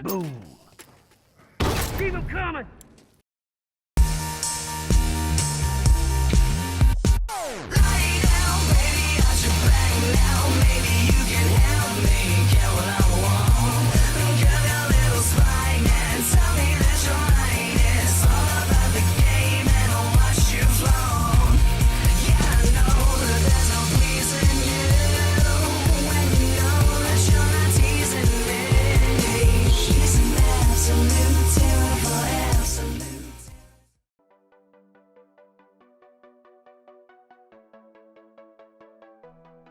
Boom. Keep him coming.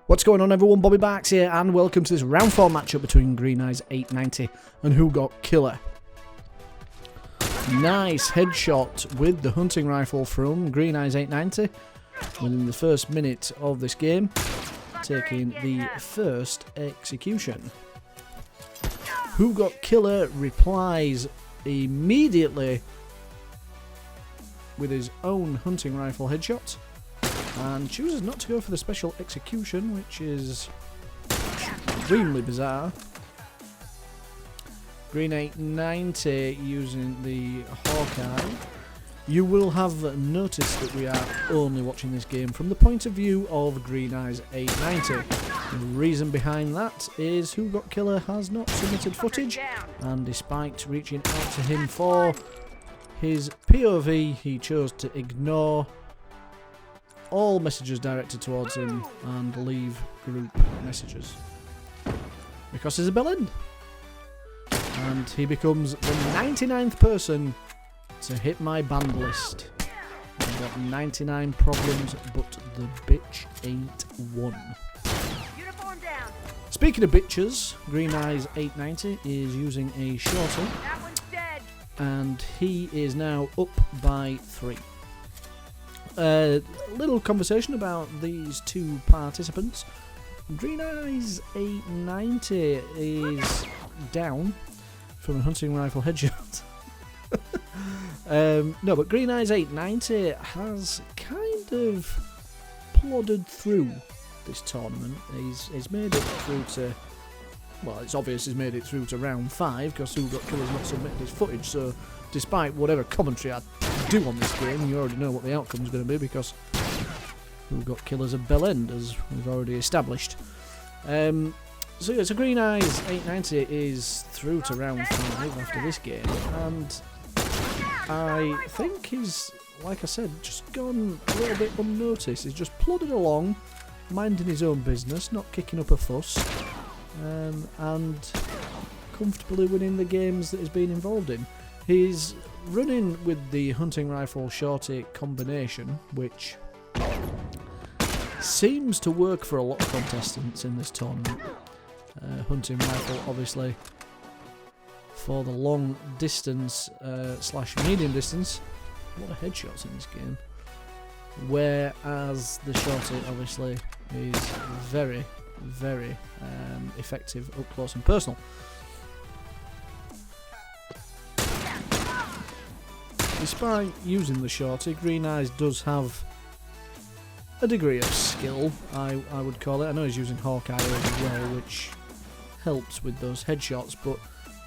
What's going on, everyone? Bobbybarks here, and welcome to this round 4 matchup between Greeneyes890 and Whogotkiller. Nice headshot with the hunting rifle from Greeneyes890 within the first minute of this game, taking the first execution. Whogotkiller replies immediately with his own hunting rifle headshot, and chooses not to go for the special execution, which is extremely bizarre. Greeneyes890 using the Hawkeye. You will have noticed that we are only watching this game from the point of view of Greeneyes890. The reason behind that is Whogotkiller has not submitted footage, and despite reaching out to him for his POV, he chose to ignore all messages directed towards him and leave group messages because he's a bellend, and he becomes the 99th person to hit my banned list. I've got 99 problems, but the bitch ain't one. Speaking of bitches, Greeneyes890 is using a shorty, and he is now up by 3. Little conversation about these two participants. Greeneyes890 is down from a hunting rifle headshot. No, but Greeneyes890 has kind of plodded through this tournament. He's made it through to, well, it's obvious he's made it through to round 5 because Whogotkiller's not submitted his footage, so despite whatever commentary I do on this game, you already know what the outcome is going to be because Whogotkiller's a bellend, as we've already established. So Greeneyes890 is through to round 5 after this game, and I think he's, like I said, just gone a little bit unnoticed. He's just plodded along, minding his own business, not kicking up a fuss, and comfortably winning the games that he's been involved in. He's running with the hunting rifle shorty combination, which seems to work for a lot of contestants in this tournament. Hunting rifle, obviously, for the long distance / medium distance. A lot of headshots in this game. Whereas the shorty, obviously, is very, very effective up close and personal. Despite using the shorty, Greeneyes does have a degree of skill, I would call it. I know he's using Hawkeye as well, which helps with those headshots, but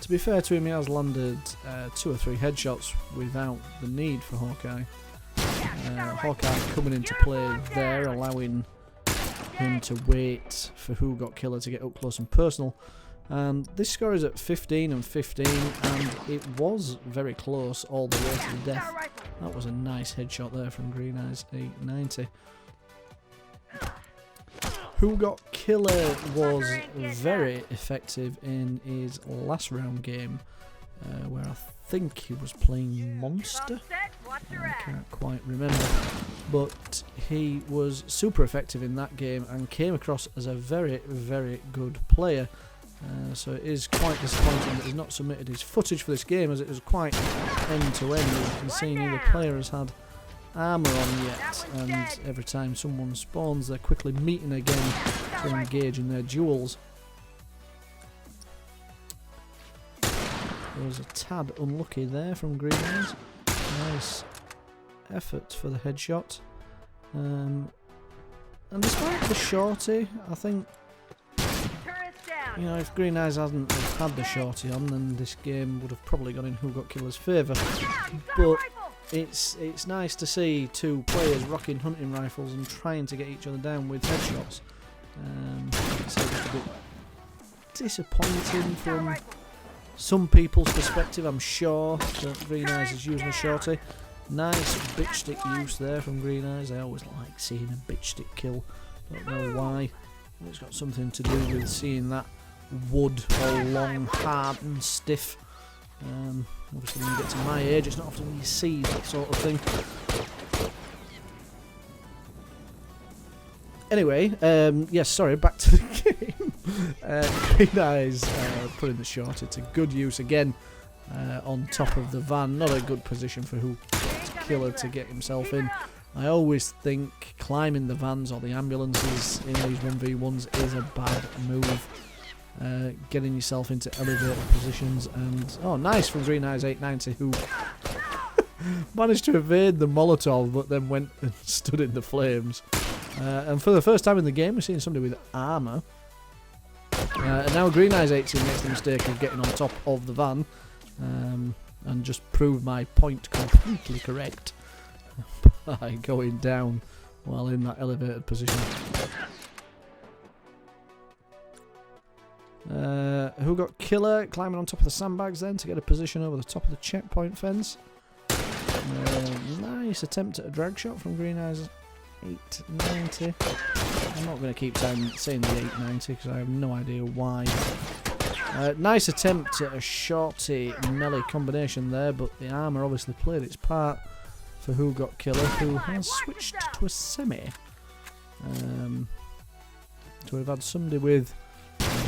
to be fair to him, he has landed 2 or 3 headshots without the need for Hawkeye. Hawkeye coming into play there, allowing him to wait for Whogotkiller to get up close and personal. This score is at 15 and 15, and it was very close all the way to the death. That was a nice headshot there from Greeneyes890. Whogotkiller was very effective in his last round game, where I think he was playing Monster. I can't quite remember, but he was super effective in that game and came across as a very, very good player. So it is quite disappointing that he's not submitted his footage for this game, as it was quite end-to-end. As you can see, neither player has had armour on yet, and every time someone spawns, they're quickly meeting again to engage in their duels. There was a tad unlucky there from Greeneyes. Nice effort for the headshot. And despite the shorty, I think you know, if Greeneyes hadn't had the shorty on, then this game would have probably gone in Whogotkiller's favour. But it's nice to see two players rocking hunting rifles and trying to get each other down with headshots. It's a bit disappointing from some people's perspective, I'm sure, that Greeneyes is using a shorty. Nice bitch stick use there from Greeneyes. I always like seeing a bitch stick kill. Don't know why. It's got something to do with seeing that wood all long, hard and stiff. Obviously when you get to my age, it's not often you see that sort of thing. Anyway, yes, sorry, back to the game. Greeneyes putting the shorty to good use again on top of the van. Not a good position for Whogotkiller to get himself in. I always think climbing the vans or the ambulances in these 1v1s is a bad move. Getting yourself into elevator positions, and oh, nice from Greeneyes890, who managed to evade the Molotov but then went and stood in the flames. And for the first time in the game, we're seeing somebody with armour. And now Greeneyes890 makes the mistake of getting on top of the van, and just proved my point completely correct by going down while in that elevated position. Whogotkiller climbing on top of the sandbags then to get a position over the top of the checkpoint fence. Nice attempt at a drag shot from Greeneyes890. I'm not going to keep saying the 890 because I have no idea why. Nice attempt at a shorty melee combination there, but the armour obviously played its part for Whogotkiller, who has switched to a semi. So we've had somebody with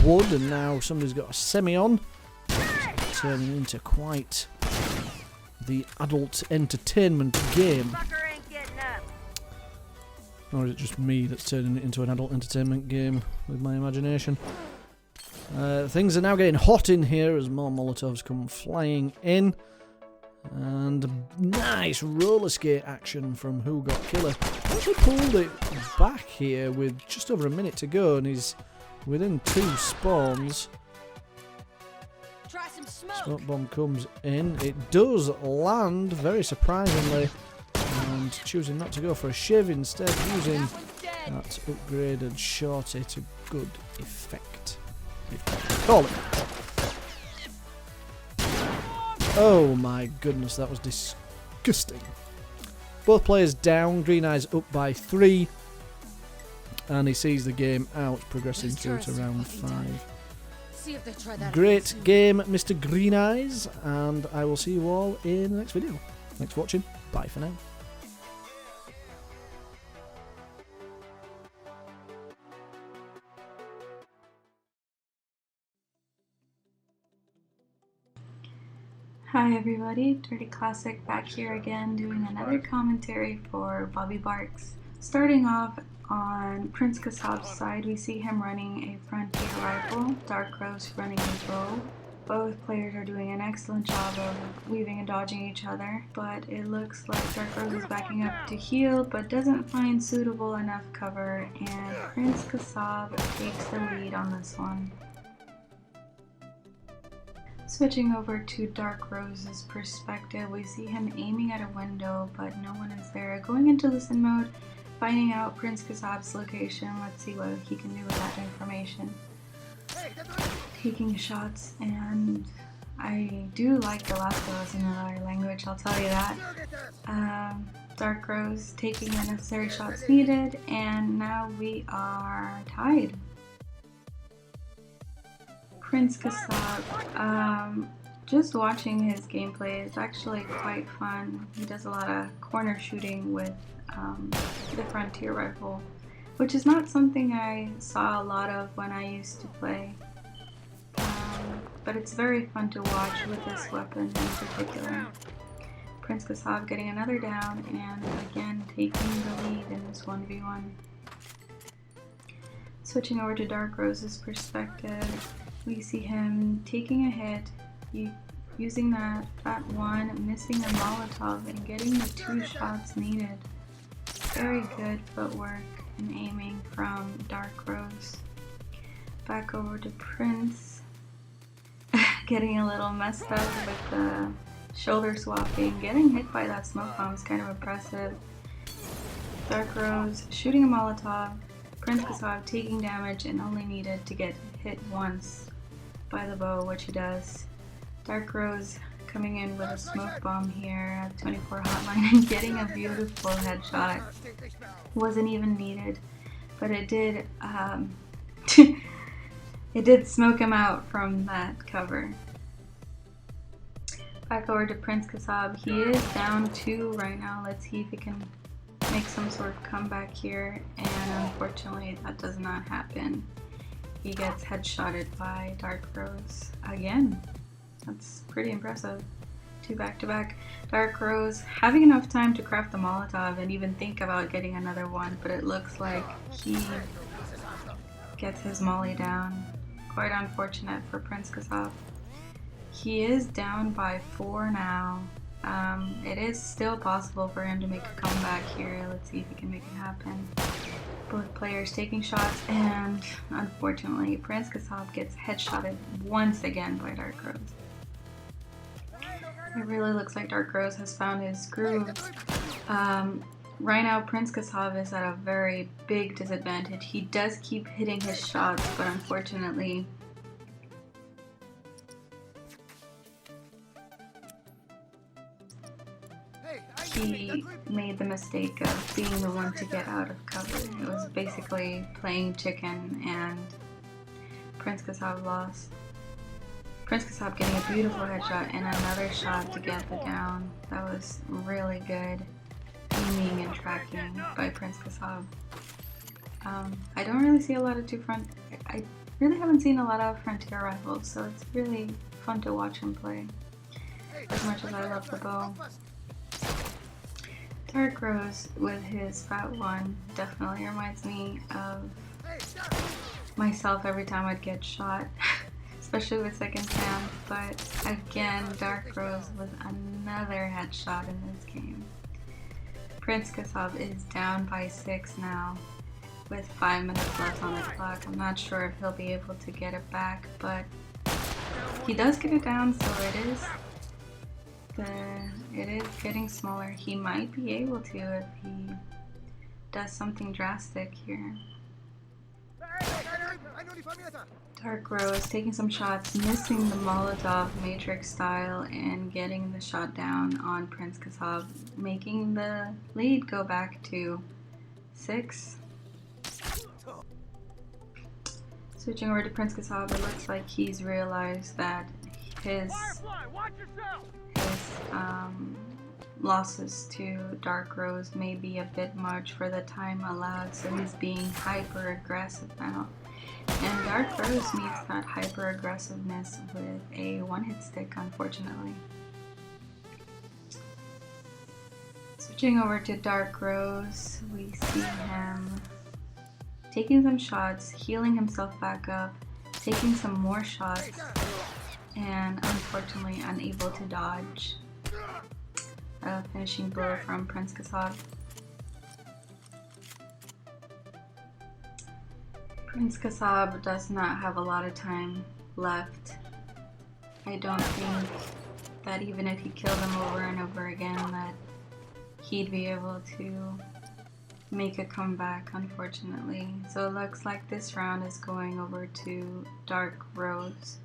wood and now somebody's got a semi on. It's turning into quite the adult entertainment game. Or is it just me that's turning it into an adult entertainment game with my imagination? Things are now getting hot in here as more Molotovs come flying in. And nice roller skate action from Whogotkiller. Actually pulled it back here with just over a minute to go, and he's within 2 spawns. Smoke bomb comes in. It does land, very surprisingly. And choosing not to go for a shiv, instead using that upgraded shorty to good effect. Call it. Oh my goodness, that was disgusting. Both players down, Greeneyes up by 3. And he sees the game out, progressing through to round 5. Great game, Mr. Greeneyes, and I will see you all in the next video. Thanks for watching. Bye for now. Hi everybody, DirtyClassic back here again doing another commentary for Bobbybarks. Starting off on PrinceKassab's side, we see him running a frontier rifle, DarkRose running his robe. Both players are doing an excellent job of weaving and dodging each other, but it looks like DarkRose is backing up to heal but doesn't find suitable enough cover, and PrinceKassab takes the lead on this one. Switching over to DarkRose's perspective, we see him aiming at a window, but no one is there. Going into listen mode, finding out PrinceKassab's location. Let's see what he can do with that information. Taking shots, and I do like The Last of Us in another language, I'll tell you that. DarkRose taking the necessary shots needed, and now we are tied. PrinceKassab, just watching his gameplay is actually quite fun. He does a lot of corner shooting with the frontier rifle, which is not something I saw a lot of when I used to play. But it's very fun to watch with this weapon in particular. PrinceKassab getting another down and again taking the lead in this 1v1. Switching over to DarkRose's perspective, we see him taking a hit, using that one, missing the Molotov, and getting the 2 shots needed. Very good footwork and aiming from DarkRose. Back over to Prince. Getting a little messed up with the shoulder swapping. Getting hit by that smoke bomb is kind of impressive. DarkRose shooting a Molotov. PrinceKassab taking damage and only needed to get hit once by the bow, which he does. DarkRose coming in with a smoke bomb here at 24 hotline and getting a beautiful headshot. Wasn't even needed, but it did it did smoke him out from that cover. Back over to PrinceKassab. He is down 2 right now. Let's see if he can make some sort of comeback here, and unfortunately that does not happen. He gets headshotted by DarkRose again. That's pretty impressive. 2 back-to-back. DarkRose having enough time to craft the Molotov and even think about getting another one, but it looks like he gets his molly down. Quite unfortunate for PrinceKassab. He is down by 4 now. It is still possible for him to make a comeback here. Let's see if he can make it happen. Both players taking shots, and unfortunately PrinceKassab gets headshotted once again by DarkRose. It really looks like DarkRose has found his groove. Right now PrinceKassab is at a very big disadvantage. He does keep hitting his shots, but unfortunately he made the mistake of being the one to get out of cover. It was basically playing chicken, and PrinceKassab lost. PrinceKassab getting a beautiful headshot and another shot to get the down. That was really good aiming and tracking by PrinceKassab. I don't really see a lot of I really haven't seen a lot of Frontier rifles, so it's really fun to watch him play. As much as I love the bow. DarkRose with his Fat One definitely reminds me of myself every time I'd get shot, especially with second cam. But again, DarkRose with another headshot in this game. PrinceKassab is down by 6 now with 5 minutes left on the clock. I'm not sure if he'll be able to get it back, but he does get it down, so it is getting smaller. He might be able to if he does something drastic here. DarkRose taking some shots, missing the Molotov Matrix style and getting the shot down on PrinceKassab, making the lead go back to 6. Switching over to PrinceKassab, it looks like he's realized that his losses to DarkRose may be a bit much for the time allowed, so he's being hyper aggressive now. And DarkRose meets that hyper aggressiveness with a one-hit stick, unfortunately. Switching over to DarkRose, we see him taking some shots, healing himself back up, taking some more shots, and unfortunately unable to dodge a finishing blow from PrinceKassab. PrinceKassab does not have a lot of time left. I don't think that even if he killed him over and over again that he'd be able to make a comeback, unfortunately. So it looks like this round is going over to DarkRose,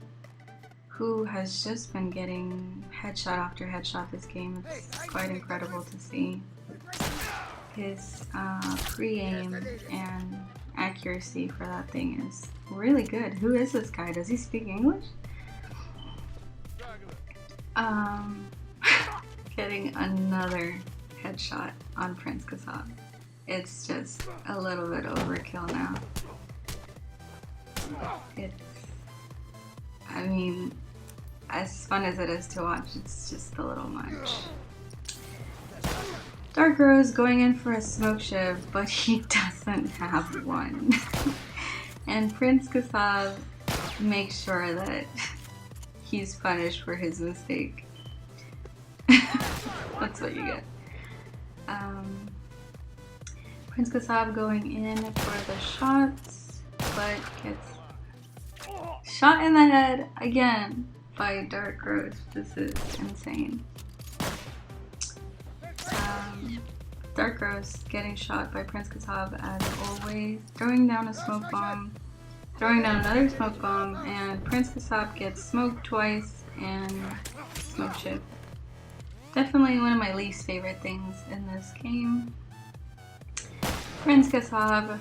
who has just been getting headshot after headshot this game. It's quite incredible to see. His pre-aim and accuracy for that thing is really good. Who is this guy? Does he speak English? Getting another headshot on PrinceKassab. It's just a little bit overkill now. I mean, as fun as it is to watch, it's just a little much. DarkRose going in for a smoke shiv, but he doesn't have one. And PrinceKassab makes sure that he's punished for his mistake. That's what you get. PrinceKassab going in for the shots, but gets Shot in the head again by DarkRose. This is insane. DarkRose getting shot by PrinceKassab as always, throwing down a smoke bomb, throwing down another smoke bomb, and PrinceKassab gets smoked twice and smoke chip. Definitely one of my least favorite things in this game. PrinceKassab,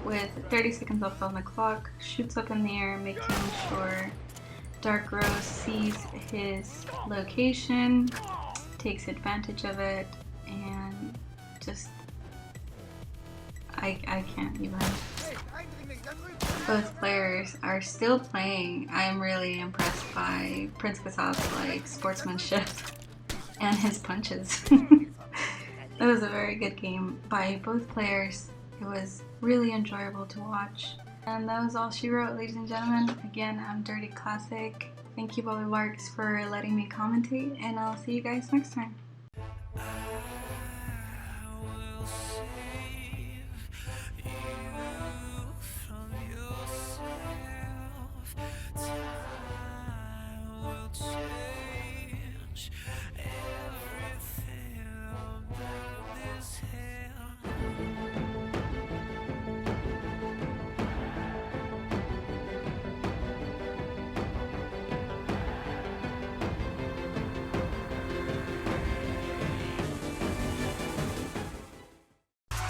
with 30 seconds left on the clock, shoots up in the air, making sure DarkRose sees his location, takes advantage of it, and just I can't even. Both players are still playing. I'm really impressed by PrinceKassab's like sportsmanship and his punches. It was a very good game by both players. It was really enjoyable to watch. And that was all she wrote, ladies and gentlemen. Again, I'm DirtyClassic. Thank you, Bobbybarks, for letting me commentate, and I'll see you guys next time.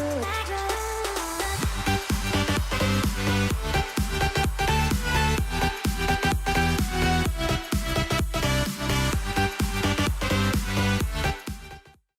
Ooh.